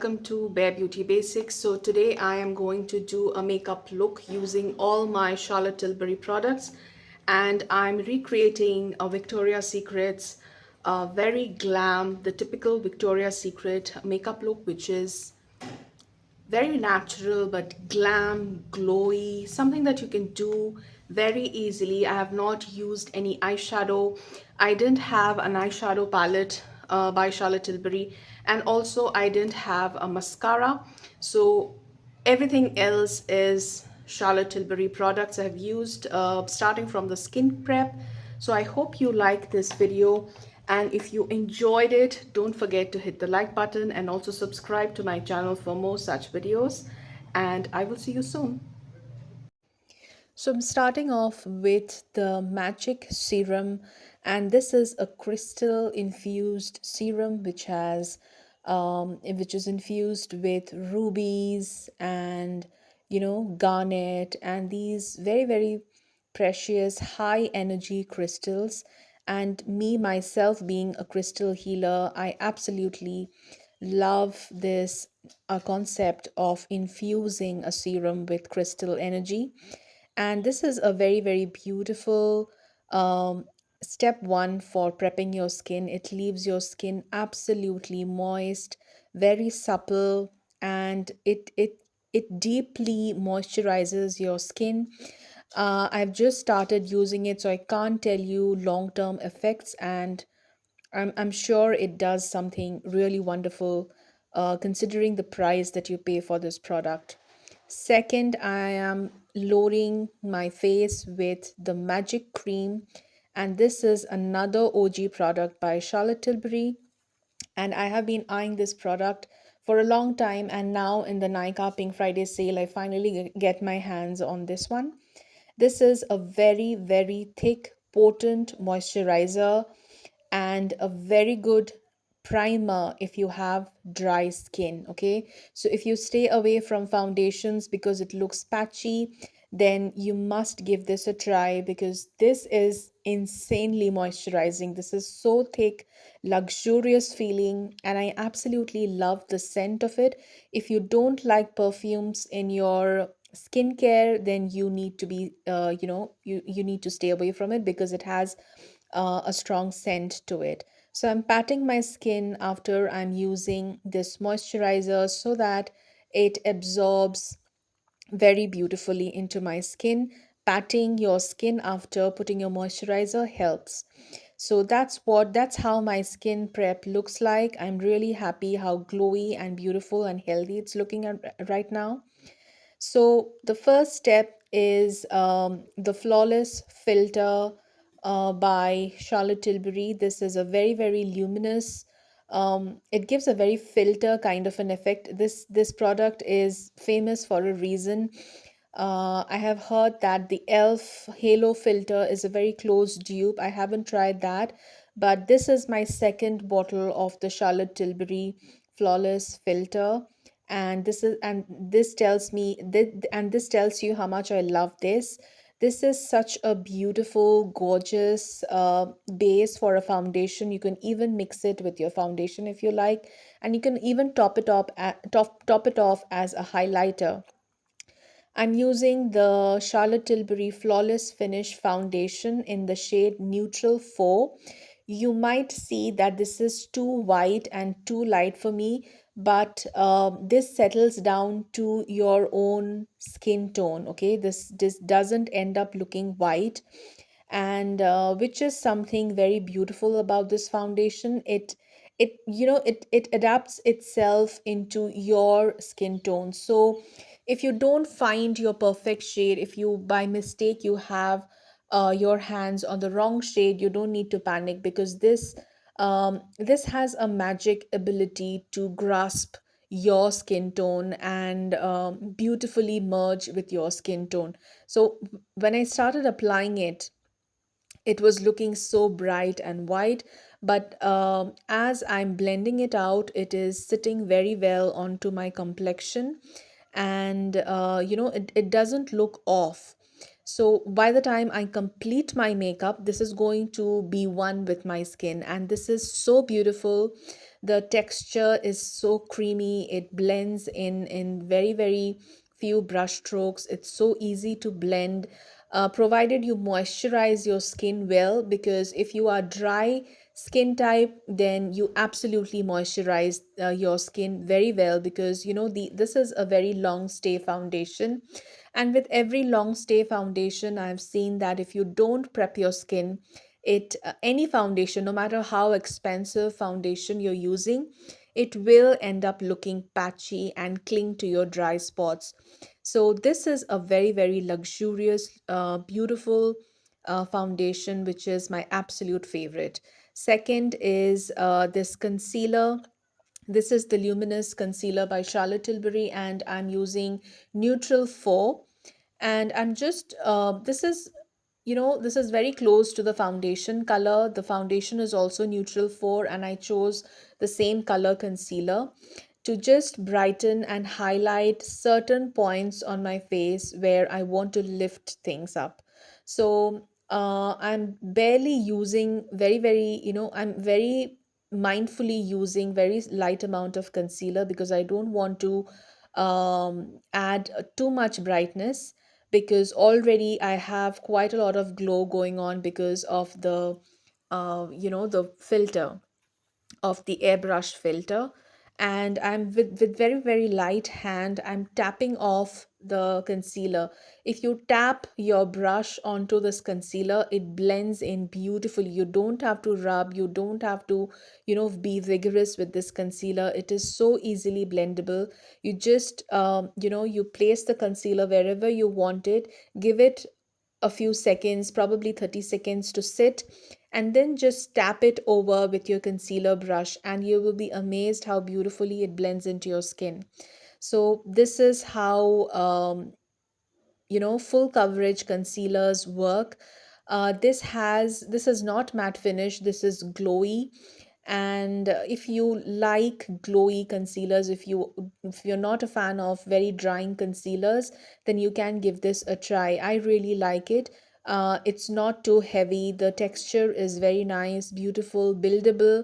welcome to Bare Beauty Basics. So today I am going to do a makeup look using all my Charlotte Tilbury products, and I'm recreating a Victoria's Secret's very glam, the typical Victoria's Secret makeup look, which is very natural but glam, glowy, something that you can do very easily. I have not used any eyeshadow. I didn't have an eyeshadow palette by Charlotte Tilbury, and also I didn't have a mascara. So everything else is Charlotte Tilbury products I've used, starting from the skin prep. So I hope you like this video, and if you enjoyed it, don't forget to hit the like button and also subscribe to my channel for more such videos, and I will see you soon. So I'm starting off with the Magic Serum, and this is a crystal infused serum which is infused with rubies and garnet and these very precious high energy crystals. And me myself being a crystal healer, I absolutely love this concept of infusing a serum with crystal energy. And this is a very beautiful um, step one for prepping your skin. It leaves your skin absolutely moist, very supple, and it deeply moisturizes your skin. I've just started using it, so I can't tell you long-term effects, and I'm sure it does something really wonderful, considering the price that you pay for this product. Second, I am loading my face with the Magic Cream, and this is another OG product by Charlotte Tilbury. And I have been eyeing this product for a long time, and now in the Nykaa Pink Friday sale, I finally get my hands on this one. This is a very thick, potent moisturizer and a very good primer if you have dry skin. Okay, so if you stay away from foundations because it looks patchy, then you must give this a try because this is insanely moisturizing. This is so thick, luxurious feeling, and I absolutely love the scent of it. If you don't like perfumes in your skincare, then you need to be you need to stay away from it because it has a strong scent to it. So I'm patting my skin after I'm using this moisturizer so that it absorbs very beautifully into my skin. Patting your skin after putting your moisturizer helps. So that's how my skin prep looks like. I'm really happy how glowy and beautiful and healthy it's looking at right now. So the first step is the Flawless Filter by Charlotte Tilbury. This is a very luminous. It gives a very filter kind of an effect. This product is famous for a reason. I have heard that the Elf Halo filter is a very close dupe. I haven't tried that, but this is my second bottle of the Charlotte Tilbury Flawless Filter, and this tells me that, and this tells you how much I love this. This is such a beautiful, gorgeous base for a foundation. You can even mix it with your foundation if you like, and you can even top it off as a highlighter. I'm using the Charlotte Tilbury Flawless Finish Foundation in the shade Neutral 4. You might see that this is too white and too light for me, but this settles down to your own skin tone. Okay, this doesn't end up looking white, and which is something very beautiful about this foundation. It adapts itself into your skin tone. So if you don't find your perfect shade, if you by mistake you have your hands on the wrong shade, you don't need to panic because this has a magic ability to grasp your skin tone and beautifully merge with your skin tone. So when I started applying it, it was looking so bright and white, but as I'm blending it out, it is sitting very well onto my complexion, and it doesn't look off. So by the time I complete my makeup, this is going to be one with my skin, and this is so beautiful. The texture is so creamy. It blends in very, very few brush strokes. It's so easy to blend, provided you moisturize your skin well, because if you are dry skin type, then you absolutely moisturize your skin very well, because this is a very long stay foundation. And with every long stay foundation, I've seen that if you don't prep your skin, it any foundation, no matter how expensive foundation you're using, it will end up looking patchy and cling to your dry spots. So this is a very, very luxurious, beautiful foundation, which is my absolute favorite. Second is this concealer. This is the Luminous Concealer by Charlotte Tilbury, and I'm using Neutral 4. And I'm just, this is very close to the foundation color. The foundation is also Neutral 4, and I chose the same color concealer to just brighten and highlight certain points on my face where I want to lift things up. So I'm barely using I'm very mindfully using very light amount of concealer, because I don't want to add too much brightness, because already I have quite a lot of glow going on because of the filter, of the airbrush filter. And I'm with very, very light hand, I'm tapping off the concealer. If you tap your brush onto this concealer, it blends in beautifully. You don't have to rub, you don't have to be vigorous with this concealer. It is so easily blendable. You just you place the concealer wherever you want it, give it a few seconds, probably 30 seconds to sit, and then just tap it over with your concealer brush, and you will be amazed how beautifully it blends into your skin. So this is how full coverage concealers work. This is not matte finish, this is glowy. And if you like glowy concealers, if you're not a fan of very drying concealers, then you can give this a try. I really like it. It's not too heavy, the texture is very nice, beautiful, buildable,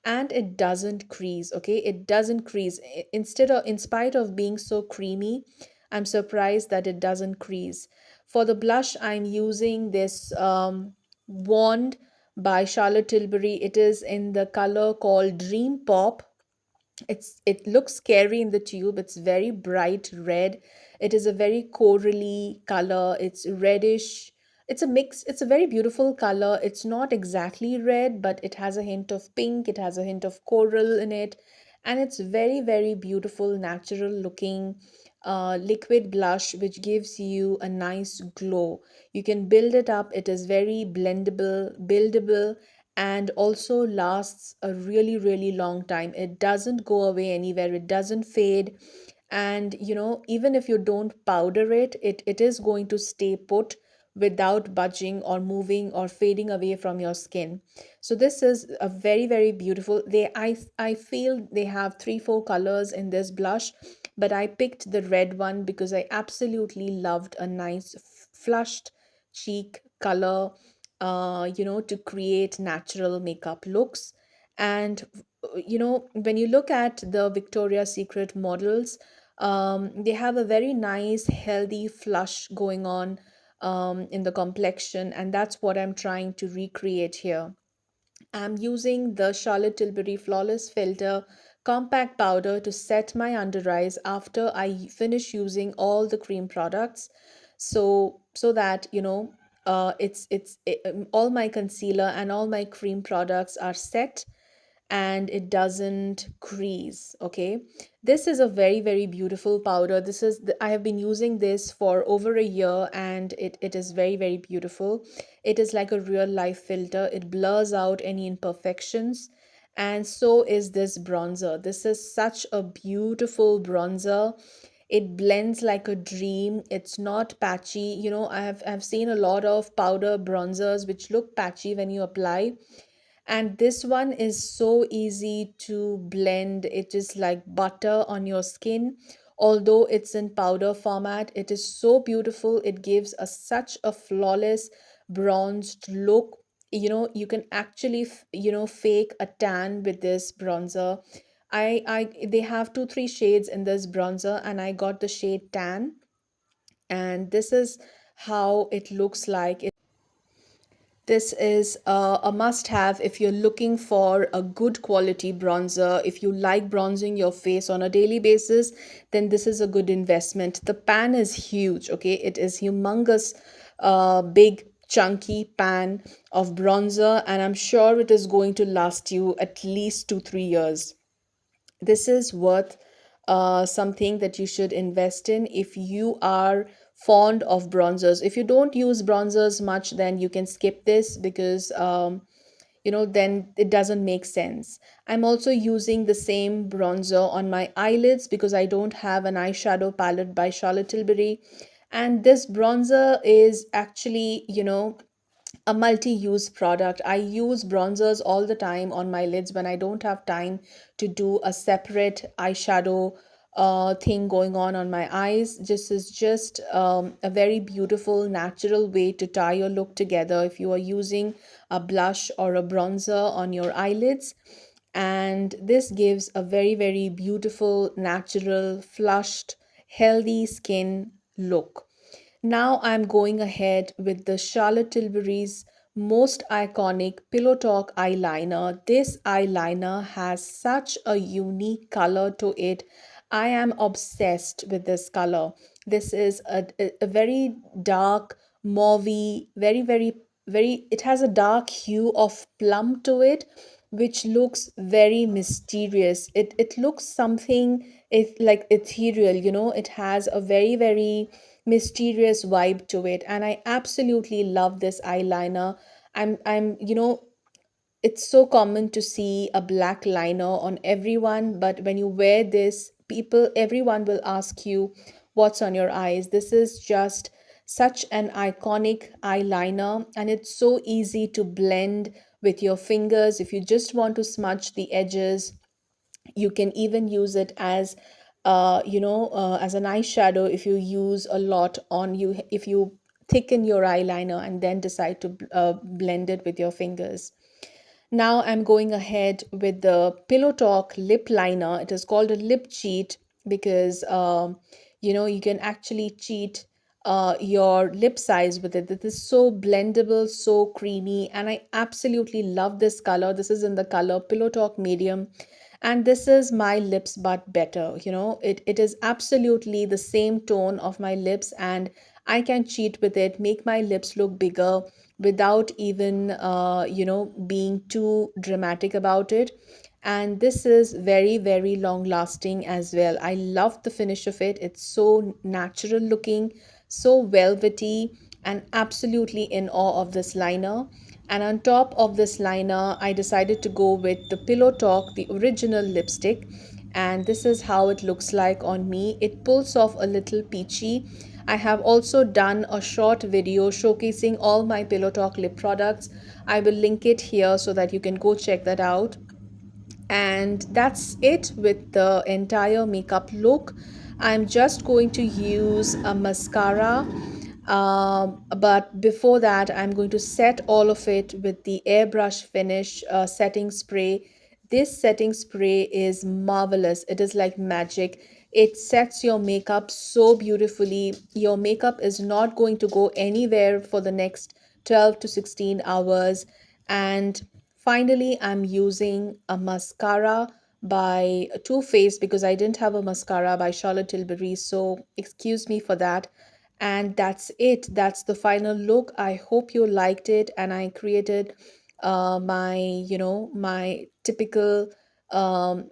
and it doesn't crease. Okay, it doesn't crease. In spite of being so creamy, I'm surprised that it doesn't crease. For the blush, I'm using this wand by Charlotte Tilbury. It is in the color called Dream Pop. It looks scary in the tube. It's very bright red. It is a very corally color. It's reddish. It's a mix. It's a very beautiful color. It's not exactly red, but it has a hint of pink. It has a hint of coral in it, and it's very, very beautiful, natural looking liquid blush, which gives you a nice glow. You can build it up. It is very blendable, buildable, and also lasts a really, really long time. It doesn't go away anywhere, it doesn't fade. And even if you don't powder it is going to stay put without budging or moving or fading away from your skin. So this is a very, very beautiful. I feel they have 3 4 colors in this blush, but I picked the red one because I absolutely loved a nice flushed cheek color, to create natural makeup looks. And when you look at the Victoria's Secret models, they have a very nice healthy flush going on in the complexion, and that's what I'm trying to recreate here. I'm using the Charlotte Tilbury Flawless Filter Compact Powder to set my under eyes after I finish using all the cream products. So that all my concealer and all my cream products are set, and it doesn't crease. Okay, this is a very, very beautiful powder. I have been using this for over a year, and it is very, very beautiful. It is like a real life filter. It blurs out any imperfections. And so is this bronzer. This is such a beautiful bronzer. It blends like a dream. It's not patchy. I've seen a lot of powder bronzers which look patchy when you apply, and this one is so easy to blend. It is like butter on your skin. Although it's in powder format, it is so beautiful. It gives us such a flawless bronzed look. You can actually fake a tan with this bronzer. I They have two three shades in this bronzer, and I got the shade tan, and this is how it looks like. This is a must have if you're looking for a good quality bronzer. If you like bronzing your face on a daily basis, then this is a good investment. The pan is huge, okay? It is humongous, big, chunky pan of bronzer, and I'm sure it is going to last you at least 2 3 years. This is worth something that you should invest in if you are fond of bronzers. If you don't use bronzers much, then you can skip this, because then it doesn't make sense. I'm also using the same bronzer on my eyelids because I don't have an eyeshadow palette by Charlotte Tilbury. And this bronzer is actually, a multi-use product. I use bronzers all the time on my lids when I don't have time to do a separate eyeshadow thing going on my eyes. This is just a very beautiful natural way to tie your look together if you are using a blush or a bronzer on your eyelids. And this gives a very very beautiful, natural, flushed, healthy skin look. Now I'm going ahead with the Charlotte Tilbury's most iconic Pillow Talk eyeliner. This eyeliner has such a unique color to it. I am obsessed with this color. This is a very dark, mauvey, very, very, very, it has a dark hue of plum to it, which looks very mysterious. It looks something, like ethereal, it has a very, very mysterious vibe to it, and I absolutely love this eyeliner. I'm It's so common to see a black liner on everyone, but when you wear this, everyone will ask you what's on your eyes. This is just such an iconic eyeliner, and it's so easy to blend with your fingers. If you just want to smudge the edges, you can even use it as as an eyeshadow if you use a lot on you, if you thicken your eyeliner and then decide to blend it with your fingers. Now I'm going ahead with the Pillow Talk lip liner. It is called a lip cheat because you can actually cheat your lip size with it. This is so blendable, so creamy, and I absolutely love this color. This is in the color Pillow Talk medium, and this is my lips but better. It is absolutely the same tone of my lips, and I can cheat with it, make my lips look bigger without even being too dramatic about it. And this is very very long lasting as well. I love the finish of it. It's so natural looking, so velvety, and absolutely in awe of this liner. And on top of this liner, I decided to go with the Pillow Talk, the original lipstick. And this is how it looks like on me. It pulls off a little peachy. I have also done a short video showcasing all my Pillow Talk lip products. I will link it here so that you can go check that out. And that's it with the entire makeup look. I'm just going to use a mascara, but before that I'm going to set all of it with the airbrush finish setting spray. This setting spray is marvelous. It is like magic. It sets your makeup so beautifully. Your makeup is not going to go anywhere for the next 12 to 16 hours. And finally, I'm using a mascara by Too Faced because I didn't have a mascara by Charlotte Tilbury. So excuse me for that. And that's it. That's the final look. I hope you liked it. And I created my typical um,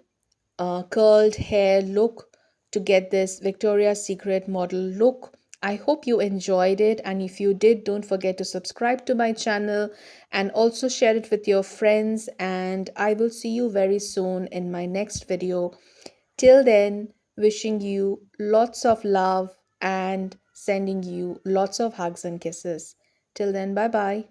curled hair look to get this Victoria's Secret model look. I hope you enjoyed it, and if you did, don't forget to subscribe to my channel and also share it with your friends. And I will see you very soon in my next video. Till then, wishing you lots of love and sending you lots of hugs and kisses. Till then, bye bye.